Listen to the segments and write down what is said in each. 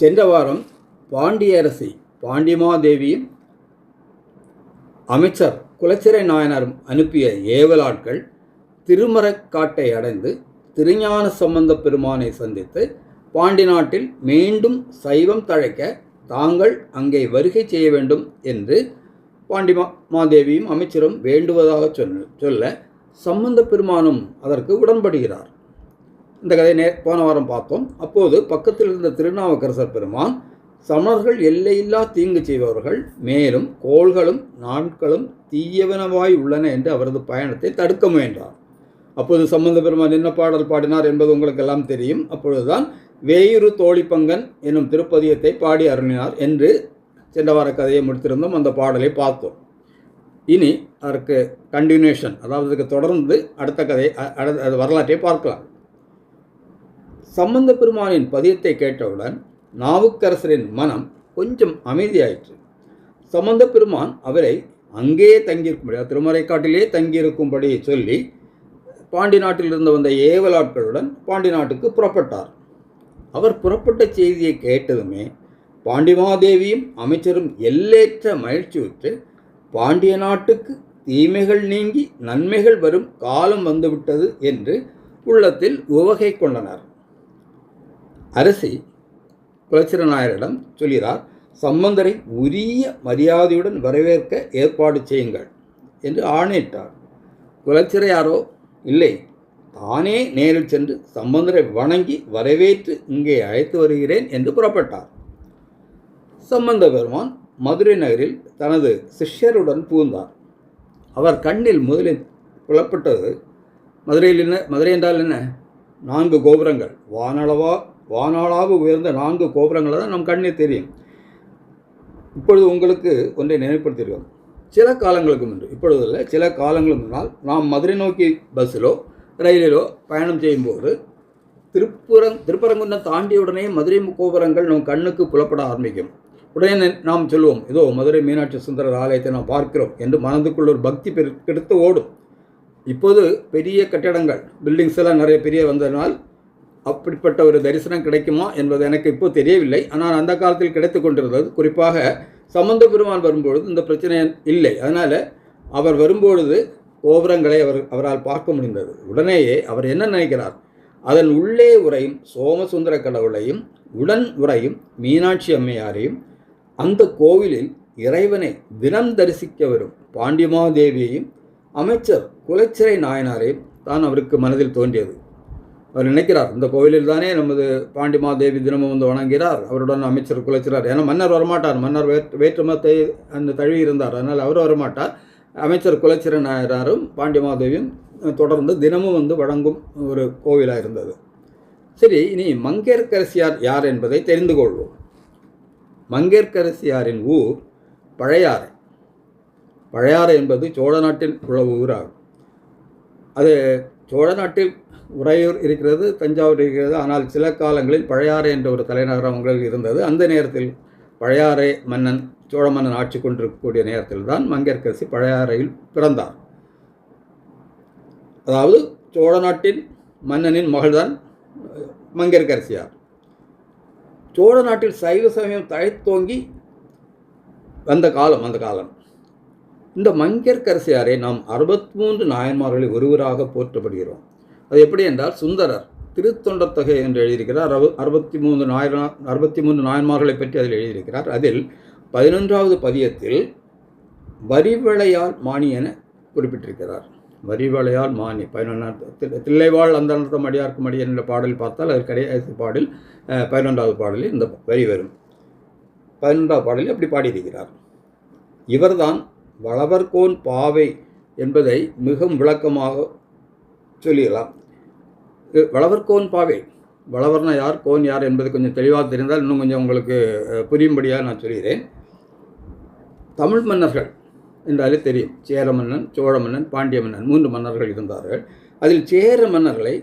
சென்ற வாரம் பாண்டிய அரசி பாண்டிமாதேவியும் அமைச்சர் குலச்சிறை நாயனாரும் அனுப்பிய ஏவலாட்கள் திருமறைக்காட்டை அடைந்து திருஞான சம்பந்த பெருமானை சந்தித்து பாண்டி நாட்டில் மீண்டும் சைவம் தழைக்க தாங்கள் அங்கே வருகை செய்ய வேண்டும் என்று பாண்டிமாதேவியும் அமைச்சரும் வேண்டுவதாக சொல்ல சம்பந்த பெருமானும் அதற்கு உடன்படுகிறார். இந்த கதையை போன வாரம் பார்த்தோம். அப்போது பக்கத்தில் இருந்த திருநாவுக்கரசர் பெருமான் சமணர்கள் எல்லையில்லா தீங்கு செய்பவர்கள், மேலும் கோள்களும் நாட்களும் தீயவனவாய் உள்ளன என்று அவரது பயணத்தை தடுக்க முயன்றார். அப்போது சம்பந்த பெருமான் என்ன பாடல் பாடினார் என்பது உங்களுக்கு எல்லாம் தெரியும். அப்பொழுதுதான் வேயுறு தோழிப்பங்கன் என்னும் திருப்பதியத்தை பாடி அருளினார் என்று சென்ற வார கதையை முடித்திருந்தோம். அந்த பாடலை பார்த்தோம். இனி அதற்கு கண்டினியூஷன், அதாவது அதுக்கு தொடர்ந்து அடுத்த கதை வரலாற்றை பார்க்கலாம். சம்பந்த பெருமானின் பதியத்தை கேட்டவுடன் நாவுக்கரசரின் மனம் கொஞ்சம் அமைதியாயிற்று. சம்பந்த பெருமான் அவரை அங்கேயே தங்கியிருக்கும்படி, திருமறைக்காட்டிலே தங்கியிருக்கும்படி சொல்லி பாண்டி நாட்டில் இருந்து வந்த ஏவலாட்களுடன் பாண்டி நாட்டுக்கு புறப்பட்டார். அவர் புறப்பட்ட செய்தியை கேட்டதுமே பாண்டிமாதேவியும் அமைச்சரும் எல்லையற்ற மகிழ்ச்சியுற்று பாண்டிய நாட்டுக்கு தீமைகள் நீங்கி நன்மைகள் வரும் காலம் வந்துவிட்டது என்று உள்ளத்தில் உவகை கொண்டனர். அரசி குலச்சிறை நாயரிடம் சொல்கிறார், சம்பந்தரை உரிய மரியாதையுடன் வரவேற்க ஏற்பாடு செய்யுங்கள் என்று ஆணையிட்டார். குலச்சிறையாரோ இல்லை, தானே நேரில் சென்று சம்பந்தரை வணங்கி வரவேற்று இங்கே அழைத்து வருகிறேன் என்று புறப்பட்டார். சம்பந்த பெருமான் மதுரை நகரில் தனது சிஷ்யருடன் புகுந்தார். அவர் கண்ணில் முதலில் புலப்பட்டது மதுரை என்றால் என்ன? 4 கோபுரங்கள், வானாளாக உயர்ந்த 4 கோபுரங்களை தான் நம் கண்ணில் தெரியும். இப்பொழுது உங்களுக்கு ஒன்றை நினைவுபடுத்தியிருக்கோம். சில காலங்களுக்கு முன்பு, இப்பொழுது இல்லை, சில காலங்களுக்கு முன்னால் நாம் மதுரை நோக்கி பஸ்ஸிலோ ரயிலிலோ பயணம் செய்யும்போது திருப்பரங்குன்றம் தாண்டிய உடனே மதுரை கோபுரங்கள் நம் கண்ணுக்கு புலப்பட ஆரம்பிக்கும். உடனே நாம் சொல்லுவோம், இதோ மதுரை மீனாட்சி சுந்தரர் ஆலயத்தை நாம் பார்க்கிறோம் என்று மனதுக்குள்ள ஒரு பக்தி கெடுத்து ஓடும். இப்போது பெரிய கட்டிடங்கள், பில்டிங்ஸ் எல்லாம் நிறைய பெரிய வந்ததனால் அப்படிப்பட்ட ஒரு தரிசனம் கிடைக்குமா என்பது எனக்கு இப்போ தெரியவில்லை. ஆனால் அந்த காலத்தில் கிடைத்து கொண்டிருந்தது. குறிப்பாக சம்பந்த பெருமான் வரும்பொழுது இந்த பிரச்சனை இல்லை. அதனால் அவர் வரும்பொழுது கோபுரங்களை அவரால் பார்க்க முடிந்தது. உடனேயே அவர் என்ன நினைக்கிறார், அதன் உள்ளே உரையும் சோமசுந்தர கடவுளையும் உடன் உரையும் மீனாட்சி அம்மையாரையும் அந்த கோவிலில் இறைவனை தினம் தரிசிக்க வரும் பாண்டிமாதேவியையும் அமைச்சர் குலச்சிறை நாயனாரையும் தான் அவருக்கு மனதில் தோன்றியது. அவர் நினைக்கிறார், இந்த கோவிலில் தானே நமது பாண்டிமாதேவி தினமும் வந்து வணங்குகிறார், அவருடன் அமைச்சர் குலச்சிறார். ஏன்னா மன்னர் வரமாட்டார், மன்னர் வேற்றுமத்தை அந்த தழுவி இருந்தார், அதனால் அவர் வரமாட்டார். அமைச்சர் குலச்சிறை நாயனாரும் பாண்டிமாதேவியும் தொடர்ந்து தினமும் வந்து வழங்கும் ஒரு கோவிலாக இருந்தது. சரி, இனி மங்கையர்க்கரசியார் யார் என்பதை தெரிந்து கொள்வோம். மங்கையர்க்கரசியாரின் ஊர் பழையாறை. பழையாறை என்பது சோழ நாட்டில் உள்ள ஊராகும். அது சோழ நாட்டில் உறையூர் இருக்கிறது, தஞ்சாவூர் இருக்கிறது. ஆனால் சில காலங்களில் பழையாறை என்ற ஒரு தலைநகரம் அவங்களுக்கு இருந்தது. அந்த நேரத்தில் பழையாறை மன்னன், சோழ மன்னன் ஆட்சி கொண்டிருக்கக்கூடிய நேரத்தில் தான் மங்கையர்க்கரசி பழையாறையில் பிறந்தார். அதாவது சோழ நாட்டின் மன்னனின் மகள்தான் மங்கையர்க்கரசியார். சோழ நாட்டில் சைவ சமயம் தழைத்தோங்கி வந்த காலம் அந்த காலம். இந்த மங்கையர்க்கரசியாரை நாம் 63 நாயன்மார்களில் ஒருவராக போற்றப்படுகிறோம். அது எப்படி என்றால், சுந்தரர் திருத்தொண்டர் தொகை என்று எழுதியிருக்கிறார். 63 நாயன்மார்களை பற்றி அதில் எழுதியிருக்கிறார். அதில் 11வது பதியத்தில் வரிவளையால் மாணி என குறிப்பிட்டிருக்கிறார். வரிவளையால் மாணி 11 தில்லைவாழ் அந்த அனர்த்தம் அடியார்க்கு மடி என்ற பாடல் பார்த்தால் அது கடைசி பாடல் 11வது பாடலில் இந்த வரி வரும். 11வது பாடலில் அப்படி பாடியிருக்கிறார். இவர்தான் வளவர்கோன் பாவை என்பதை மிகவும் விளக்கமாக சொல்லிடலாம். வளவர்கோன் பாவை, வளவர்னா யார், கோன் யார் என்பது கொஞ்சம் தெளிவாக தெரிந்தால் இன்னும் கொஞ்சம் உங்களுக்கு புரியும்படியாக நான் சொல்கிறேன். தமிழ் மன்னர்கள் என்றாலே தெரியும். சேர மன்னன், சோழ மன்னன், பாண்டிய மன்னன் 3 மன்னர்கள் இருந்தார்கள். அதில் சேர மன்னர்களை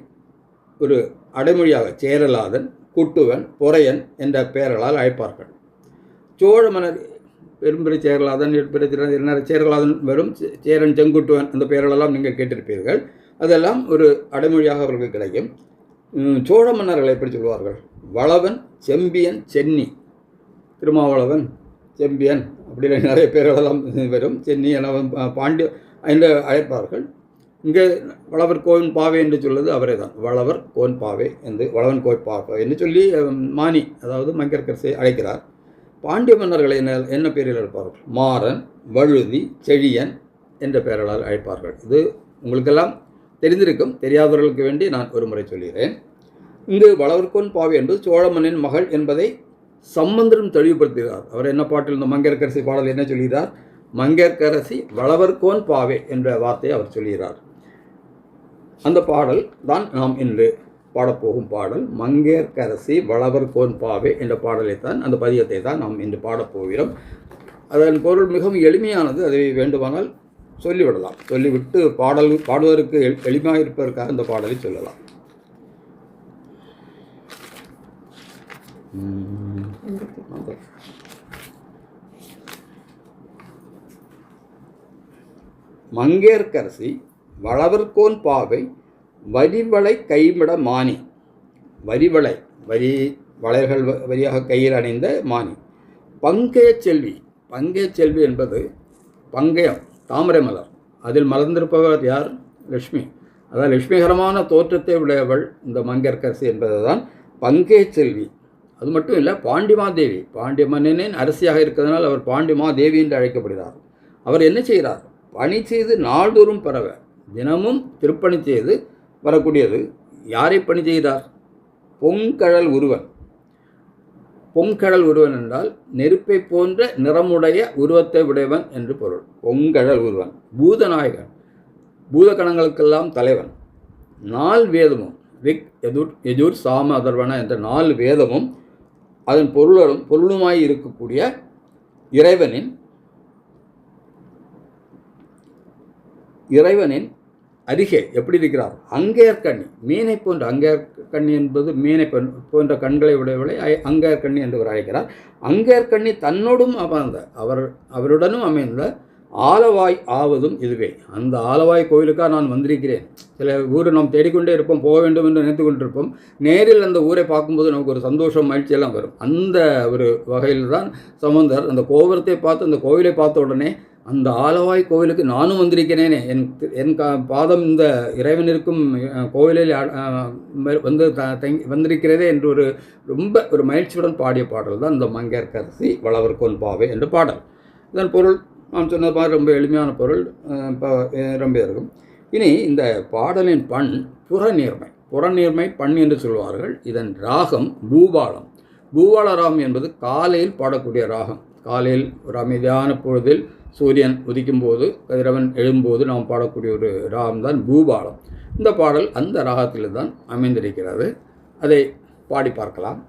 ஒரு அடைமொழியாக சேரலாதன், குட்டுவன், பொறையன் என்ற பெயர்களால் அழைப்பார்கள். சோழ மன்னர் பெரும்பெரு சேரலாதன், சேரலாதன் வரும், சேரன், செங்குட்டுவன் அந்த பெயர்களெல்லாம் நீங்கள் கேட்டிருப்பீர்கள். அதெல்லாம் ஒரு அடைமொழியாக அவர்களுக்கு கிடைக்கும். சோழ மன்னர்களை எப்படி சொல்வார்கள்? வளவன், செம்பியன், சென்னி. திருமாவளவன், செம்பியன் அப்படி நிறைய பேர்களெல்லாம் வரும். சென்னி என பாண்டிய என்று அழைப்பார்கள். இங்கே வளவர் கோன் பாவை என்று சொல்வது அவரே தான். வளவர் கோன் பாவை என்று, வளவன் கோன் பாவை என்று சொல்லி மானி அதாவது மங்கையர்க்கரசியை அழைக்கிறார். பாண்டிய மன்னர்களை என்ன பெயரில் அழைப்பார்கள்? மாறன், வழுதி, செழியன் என்ற பெயர்களால் அழைப்பார்கள். இது உங்களுக்கெல்லாம் தெரிந்திருக்கும். தெரியாதவர்களுக்கு வேண்டி நான் ஒரு முறை சொல்கிறேன். இங்கு வளவர்கோன் பாவை என்பது சோழ மன்னன் மகள் என்பதை சம்பந்தரும் தெளிவுபடுத்துகிறார். அவர் என்ன பாட்டில் இந்த மங்கையர்க்கரசி பாடல் என்ன சொல்கிறார்? மங்கையர்க்கரசி வளவர்கோன் பாவை என்ற வார்த்தையை அவர் சொல்கிறார். அந்த பாடல் தான் நாம் இன்று பாடப்போகும் பாடல். மங்கையர்க்கரசி வளவர்கோன் பாவை என்ற பாடலைத்தான், அந்த பதியத்தை தான் நாம் இன்று பாடப்போகிறோம். அதன் பொருள் மிகவும் எளிமையானது. அதை வேண்டுமானால் சொல்லிவிடலாம். சொல்லிவிட்டு பாடுவதற்கு எளிமையாக இருப்பதற்காக இந்த பாடலை சொல்லலாம். மங்கையர்க்கரசி வளவர்கோன் பாவை வரிவளை கைமிட மானி. வரிவளை, வளையல்கள் வரியாக கையில் அணிந்த மானி. பங்கைய செல்வி. பங்கைய செல்வி என்பது பங்கயம், தாமரை மலர். அதில் மலர்ந்திருப்பவர் யார்? லட்சுமி. அதாவது லட்சுமிகரமான தோற்றத்தை உடையவள் இந்த மங்கையர்க்கரசி என்பது தான் பங்கைய செல்வி. அது மட்டும் இல்லை, பாண்டிமாதேவி. பாண்டிய மன்னனின் அரசியாக இருக்கிறதுனால் அவர் பாண்டிமாதேவி என்று அழைக்கப்படுகிறார். அவர் என்ன செய்கிறார்? பணி செய்து நாள்தோறும் பரவ, தினமும் திருப்பணி செய்து வரக்கூடியது. யாரை பணி செய்கிறார்? பொங்கழல் உருவன். பொங்கழல் உருவன் என்றால் நெருப்பை போன்ற நிறமுடைய உருவத்தை உடையவன் என்று பொருள். பொங்கழல் உருவன் பூதநாயகன், பூதகணங்களுக்கெல்லாம் தலைவன். 4 வேதமும் ரிக், யஜுர், சாம, அதர்வன என்ற 4 வேதமும் அதன் பொருளுமாய் இருக்கக்கூடிய இறைவனின் அருகே எப்படி இருக்கிறார்? அங்கேயர்கண்ணி, மீனை போன்ற. அங்கேயர்கண்ணி என்பது மீனை போன்ற கண்களை உடையவளை அங்கேயர்கண்ணி என்று அழைக்கிறார். அங்கேயர்கண்ணி தன்னோடும் அமர்ந்த, அவருடனும் அமைந்த ஆலவாய் ஆவதும் இதுவே. அந்த ஆலவாய் கோயிலுக்காக நான் வந்திருக்கிறேன். சில ஊரை நாம் தேடிக்கொண்டே இருப்போம், போக வேண்டும் என்று நினைத்து கொண்டிருப்போம். நேரில் அந்த ஊரை பார்க்கும்போது நமக்கு ஒரு சந்தோஷம், மகிழ்ச்சியெல்லாம் வரும். அந்த ஒரு வகையில் தான் சம்பந்தர் அந்த கோபுரத்தை பார்த்து, அந்த கோவிலை பார்த்த உடனே அந்த ஆலவாய் கோவிலுக்கு நானும் வந்திருக்கிறேனே, என் பாதம் இந்த இறைவன் இருக்கும் கோவிலில் வந்து வந்திருக்கிறதே என்று ரொம்ப ஒரு மகிழ்ச்சியுடன் பாடிய பாடல் தான் இந்த மங்கையர்க்கரசி வளவர்கோன் பாவை என்ற பாடல். இதன் பொருள் நான் சொன்னது மாதிரி ரொம்ப எளிமையான பொருள் ரொம்ப இருக்கும். இனி இந்த பாடலின் பண் புறநீர்மை. புறநீர்மை பண் என்று சொல்வார்கள். இதன் ராகம் பூபாலம். பூபாலராகம் என்பது காலையில் பாடக்கூடிய ராகம். காலையில் ஒரு அமைதியான பொழுதில் சூரியன் உதிக்கும் போது, கதிரவன் எழும்போது நாம் பாடக்கூடிய ஒரு ராகம் தான் பூபாலம். இந்த பாடல் அந்த ராகத்தில் தான் அமைந்திருக்கிறது. அதை பாடி பார்க்கலாம்.